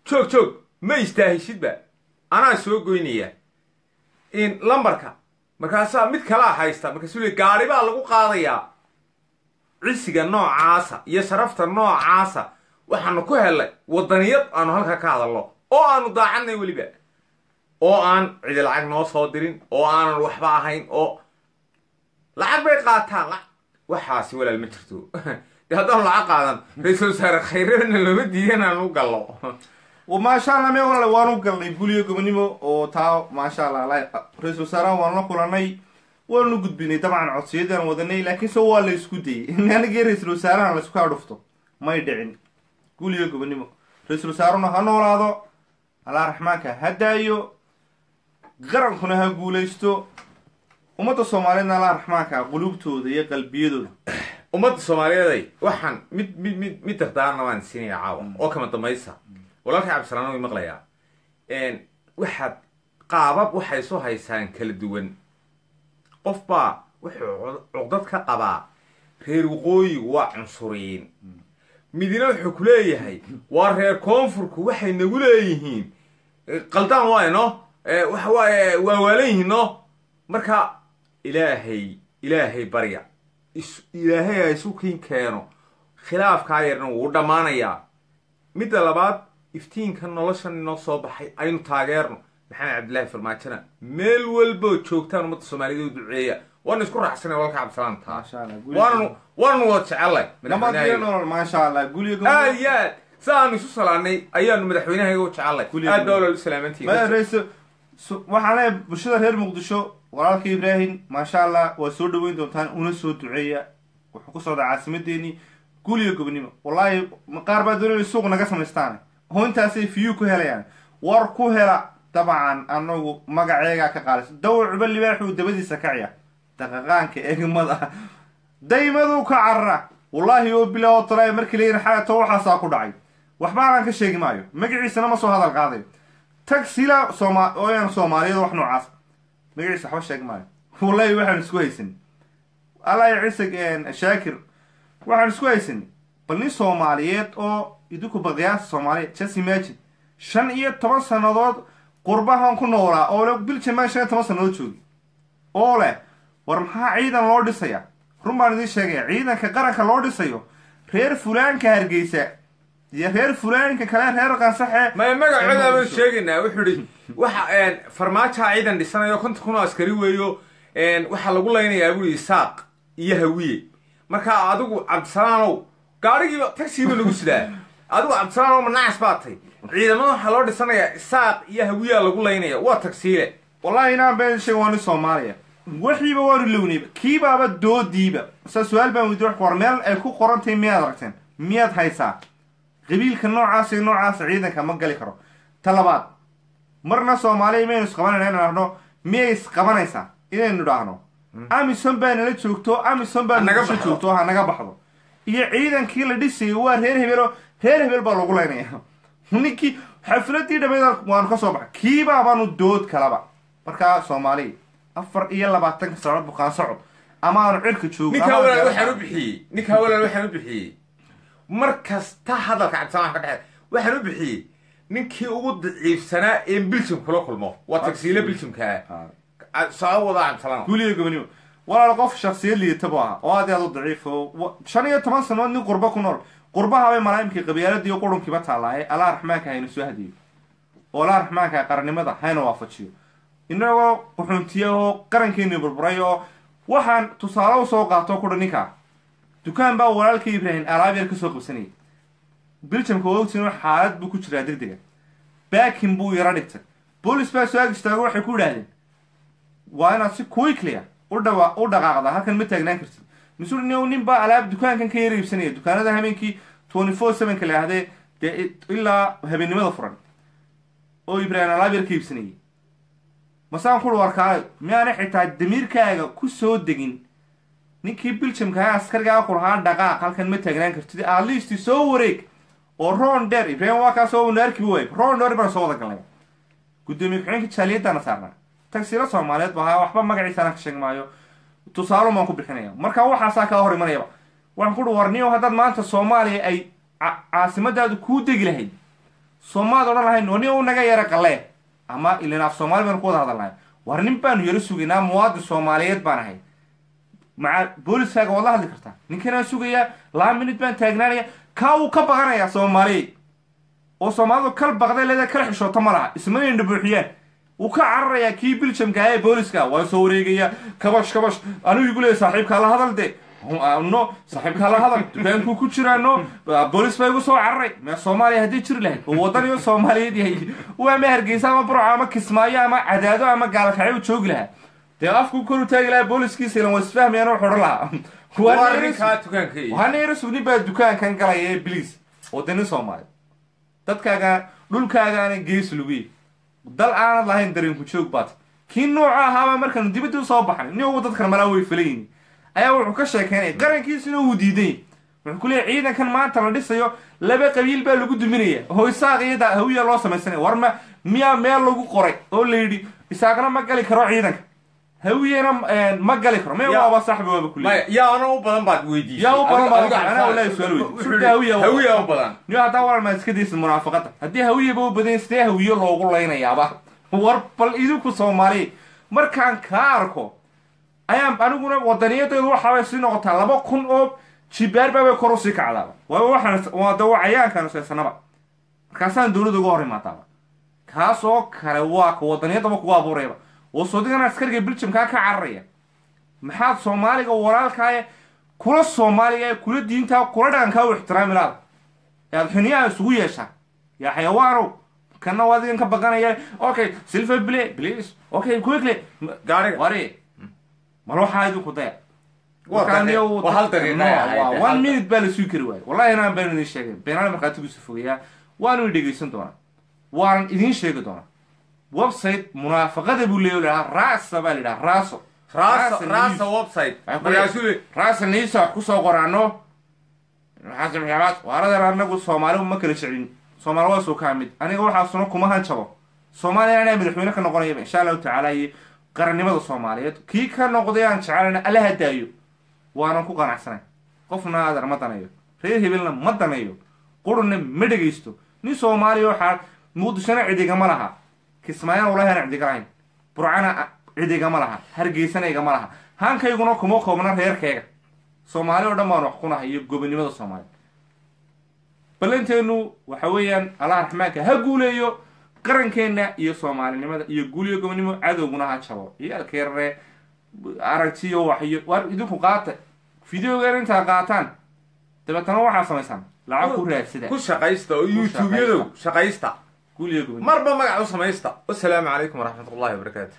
joog ma istaahishidba anaa soo goynaya lambarka markaasaa mid kalaa haysta markaasuu li gaari baa lagu qaadayaa cisiga noocaasa iyo sharafta noocaasa waxaanu ku helnay wadaniyad aanu halkaa ka hadalno oo aanu daacadnay weliba oo aan cidi lacag noo soo dirin oo aanan waxba ahayn oo lacag bay qaataan waxaasi walaal ma jirto dee haddaanu lacag qaadan ra-iisul wasaare khayradana looma diidan aanu gallo maasha allah me walaal waanu galnay guliyo gobonnimo oo taa maasha allah ra-iisul wasaaraha waanu la kulanay waanu gudbinay dabcan codsiyadaan wadanay laakiin se waa la isku dayay in anigii ra-iisul wasaarahan la isku kaa dhufto may dhicin guuliyo gobonimo ra-iisul wasaaruna ha noolaado allah raxmaanka ha daayo qarankuna ha guulaysto ummadda soomaaliyeedna allah raxmaanka qulubtooda iyo qalbiyadooda ummadda soomaaliyeeday waxaan mid dardaarna waan siinaya caawa oo kama dambaysa walaalkay cabdisalaam way maqlayaa waxaad qaabab waxay soo haysaan kala duwan qof baa wuxuu cuqdad ka qabaa reer waqooyigu waa cunsuriyiin midina wuxuu ku leeyahay waa reer koonfurku waxay nagu leeyihiin qaldaan waayno waxa waaye waa waalan yihiin no marka ilaahay barya ilaahay ha isu kiin keeno khilaafkaa yarna wuu dhammaanayaa midda labaad iftiinka noloshan inoo soo baxay aynu taageerno maxamed cabdillaahi farmaajona meel walboo joogtaan ummadda soomaaliyeed u duceeya waanu isku raacsanay walka cabdisalaam taa waanu wada jecelnay maasha allah aad iyo aad saaanu isu salaanay ayaanu madaxweynahayga u jecelnay aad baa walaal u salaamantihiin waxaan leeyahay bulshada reer muqdisho walaalka ibraahim maasha allah waa soo dhaweyn doontaan una soo duceeya wuxuu ku socdaa caasimadeenii guuliyo gobonimo wallaahi qaar baa doonaya suuq naga samaystaan oo intaasay fiyuu ku helayaan war ku hela dabcan anagu magaceegaa ka qaadaysa dawcuba libaaxuu dabadiisa kaciya daqaqaanka eegmada daymaduu ka carara wallaahi oo bilaa oo talaa markii layihi xalato waxaasaa ku dhacay waxba anaan ka sheegi maayo magaciisana ma soo hadal qaadayo tagsila ooyaan soomaaliyeed wax noocaas magaciisa waxba sheegi maayo wallaahi waxaan isku haysan allah ciise shaakir waxaan isku haysan bal nin soomaaliyeed oo idinku baqyaasa soomaaliyeed just imagine 15 sannadood qurbahan ku noolaa oo le biljamaan 15 sannadood joogi oo leh war maxaa ciidan loo dhisaya run baan idiin sheegaya ciidanka qaranka loo dhisayo reer fulaanka hargeysa iyo reer fulaanka kale reer qansaxe may magacooda baan sheegaynaa wuxuu yidhi waxa farmaajo ciidan dhisanayo 50 kun oo askari weeyo waxa lagu leynayaa buu isaaq iyo hawiye marka adigu cabdisalaanow gaarigiiba taxiiba lagu sidaa adigu cabdisalaanow manaas baatay ciidamada waxaa loo dhisanayaa isaaq iyo hawiyaa lagu leynaya waa tagsiile wallahi inaan been sheeg waani soomaaliya waxiiba waanu lownayba kiibaaba doodiiba sa su-aal baan weydiy war meel ay ku qorantay miyaad aragteen miyaad haysaa qabiilka noocaas iyo noocaas ciidanka ma gali karo ta labaad marna soomaaliya maynu isqabanayna inaan arno miyay isqabanaysaa inaynu idhaahno amison baa nala joogto amison baa naga joogto ha naga baxdo iyo ciidankii la dhisayo waa reer hebel baa lagu leynaya ninkii xafladii dhameyd waanu ka soo baxay kiibaabaanu dood kalaba markaa soomaaliya 24 sano bukaan socod ama aanu cirka joogo ninka walaal waxaan u bixiyey markasta hadalka cabdisalaam ka dhexe waxaan u bixiyey ninkii ugu daciifsanaa ee biljam kula kulmo waa tagsiile biljamka soo wada cabdisalaam guuliyo gobonimo walaal qof shakhsiyad liita buu ahaa oo aad u daciifo 15 sanood nin qurba ku nool qurbaha bay malaa'imkii qabyaaladii iyo qurunkiiba taallaaye allah raxmaanka hayna soo hadiyo oo allah raxmaanka qarannimada hayna waafajiyo inagoo quxuntiya oo qarankeeni burburay oo waxaan tusaale u soo qaato kudha ninkaa dukaan baa walaalkii ibraahim alaab yar ka soo qabsanayay biljamka wogtin xaalad buu ku jiraa degdega baakin buu yaro dhigtay boolis baa soo ag istaago waxay ku idhaahdeen waa inaad si quicklia u dhaqaaqda halkan ma taagnaan kartid masuul nin baa alaab dukaankan ka yara iibsanaya dukaanada habeenkii 24/7 la ahdee dee ilaa habeennimada furan oo ibraahim alaab yar ka iibsanayay masaan ku warkaayo miyaana xitaa damiirkaaga ku soo degin ninkii biljamka askarigaa ku lahaa dhaqaaq halkan ma taagnaan kartid alisti soo wareeg oo ron dheer ibraahim waa kaasoo naarkiiba waayb ron dheer baan soo wada galnay gudoomiye ku-xigeenka jaaliyaddaana saarnaa tagsila soomaaliyeed ba ahaa waxba magaciisana ka sheegi maayo tusaalo maan ku bixinaya marka waxaasaa kaa hor imanayaba waxaan ku warniyo haddaad maanta soomaaliya ay caasimadaadu kuu degi lahayd soomaad odhan lahayn warniyo u naga yara qalee ama ilan af soomaali baynu ku wada hadalnahay war nin baanu yaro sugaynaa muwaadin soomaaliyeed baan ahay maca booliskaaga waad la hadli kartaa ninkanaan sugayaa 2 minute baan taagnaanaya kaa uu ka baqanayaa soomaaliyeed oo soomaalidu kal baqday leeda kala xishoota ma laha ismana indha buuxiyaan wuu ka cararayaa kii biljamka ee booliska waa soo wareegaya kabash anigu igu leeya saaxiibkaa la hadal de no saaxiibkaa la hadal dukaankuu ku jiraano boolis baa igu soo cararay mee soomaaliya haddii jiri lahayd oo wadaniyo soomaaliyeed yahay waa ma hargeysa ama burco ama kismaayo ama cadaado ama gaalkacyo joogi lahaa dee afku kor u taagi lahaa booliskiisa ilan waa isfahmayaan oo xodhan lahaa waa ninkaa dukaanka iyo waxaana yara sugni baa dukaankan galaya ee biliis wadani soomaali dadkaaga dhulkaagaana gees lugiye dal aanad lahayn dareenku joog baad kii nooca ahaabaa markaanu dibadda usoo baxnay nin ugu dadkan malaa way filayiin ayaa wuxuu ka sheekeynaya qarankiisina uu diiday wuxuu ku leeyahy ciidankan maanta la dhisayo 2 qabiil baa lagu duminaya oo isaaq iyo hawiya loo samaysanaya war miyaa meel lagu qoray oo la yidhi isaaqna ma gali karo ciidanka hawiyena ma gali karo mee waaba saaxiib waaba ku leeyahay yaana u badan baad weydiisay yaa u badan baad ana walaal su'aal weydiisay hawiya u badan niyo hadaa walaal ma iska diisan munaafaqada haddii hawiyaba u badan sidee hawiyo loogu leynayaaba war bal idinku Soomaali markaan ka arko ayaan aniguna wadaniyadoodu waxa sii noqotaa 2,000 oo jibaar baa kor u sii kacdaa waxaan waa dawacayaankan seesanaba markaasaan dawladda uga hor imaataaba kaasoo kale waa ka wadaniyadaba kugu abuurayba oo Soodigana askariga Belgium ka cararaya maxaad Soomaaliga walaalkaaye kula Soomaaliga kula diinta kula dhaqanka u ixtiraami lahayd yaad xuniyaa isugu yeeshaa yaa xayawaano kana waadigan ka baqanaya okay silver please okay quickly gaariga wari mal waxaa idinku daya وهل دقيقة 1 minute baa la sugi kari waayo wallahi inaan been idin sheegay beenaale markhaatigiisu fogeeyaa waanu dhegaysan doonaa waan idin sheegi doonaa website munaafaqada buu leeyahay raasa baa la yidhaha raasa website raasa niisa wax kusoo qoraano xasan maxamed waaradan anagu Soomaali ma kala jeclin Soomaali waa soo kaamid aniga waxaa sano kuma hanjabo Soomaaliya inay madaxweyne ka noqonayaan insha Allah taala iyo qarannimada Soomaaliyeed kii ka noqday aan jecelna alla hadaayo waana ku qanacsanay qofna aadar ma danayo reer hebelna ma danayo qurna ma dhageysto nin Soomaali waxa muudashana cidiga ma laha kismaayana walaahana cidiga lahayn burcana cidiga ma laha hargeysana iga ma laha hankayguna kuma koobna reerkayga Soomaali oo dhammaan wax kuna hayo gobonimada Soomaali balanteenu waxa weeyaan Allah raxmaanka ha guuleeyo qarankeena iyo Soomaalinimada iyo guuliyo gobonimo cadowguna ha jabo iyo alkeerre aragtiyo waxyo war idinku qaata fiidiyoga inta qaataan dabeetana waxa sameeysan lacag ku raadsada ku shaqaysta oo YouTube-yadu shaqaysta guuliyo gobonimo marba magac u sameeysta. Assalaamu calaykum waraxmatullaahi wabarakaatuh.